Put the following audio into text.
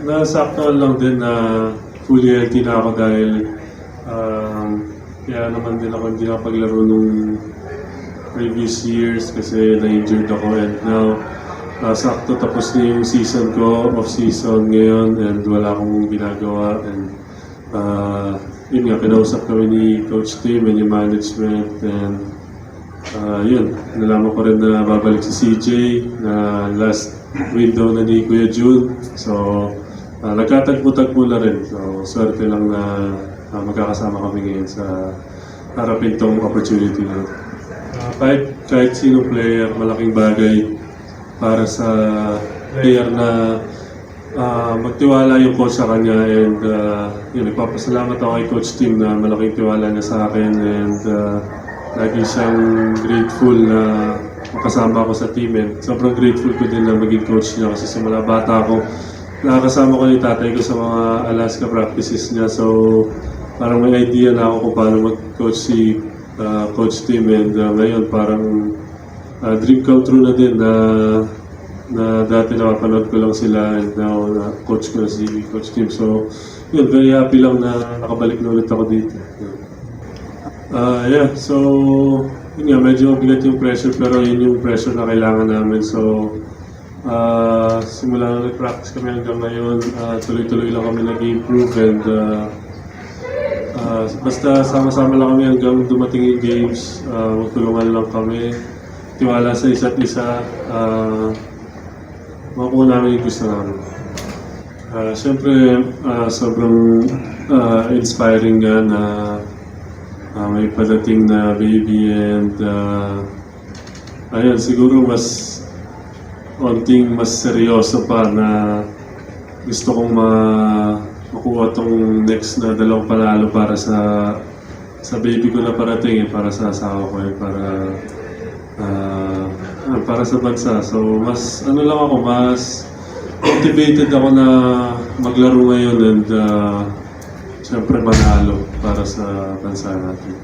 nasaktuhan lang din na fully healthy na ako dahil kaya naman din ako hindi nakapaglaro nung previous years kasi na-injured ako, and now sakto tapos na yung season ko, off-season ngayon, and wala akong ginagawa, and yun nga, kinausap kami ni Coach Tim and yung management, and yun, nalaman ko rin na babalik si CJ na last window na ni Kuya June, so nagkatagpo-tagpo na rin, so swerte lang na magkakasama kami ngayon sa harapin tong opportunity na kahit sino player, malaking bagay para sa player na magtiwala yung coach sa kanya, and yun, nagpapasalamat ako kay Coach Tim na malaking tiwala niya sa akin, and lagi siyang grateful na makasama ako sa team, and sobrang grateful ko din na maging coach niya kasi simula bata ako nakakasama ko yung tatay ko sa mga Alaska practices niya, so parang may idea na ako kung paano mag-coach si Coach Tim, and ngayon parang dream come true na din na dati nakapanood ko lang sila, and now coach ko na si Coach Tim, so yun, very happy lang na nakabalik na ulit ako dito. Yeah, so yun nga, medyo bigat yung pressure pero yun yung pressure na kailangan namin, so simula na nag-practice kami hanggang ngayon, tuloy-tuloy lang kami nag-improve, and basta sama-sama lang kami hanggang dumating yung games, magtulungan lang kami, tiwala sa isa't isa, makuha namin yung gusto namin. Siyempre, sobrang inspiring nga na may padating na baby, and ayun, siguro mas onting mas seryoso pa na gusto kong makuha tong next na dalawang panalo para sa baby ko na parating, para sa asawa ko, para sa bansa. So mas lang ako, mas motivated ako na maglaro ngayon, and siyempre manalo para sa bansa natin.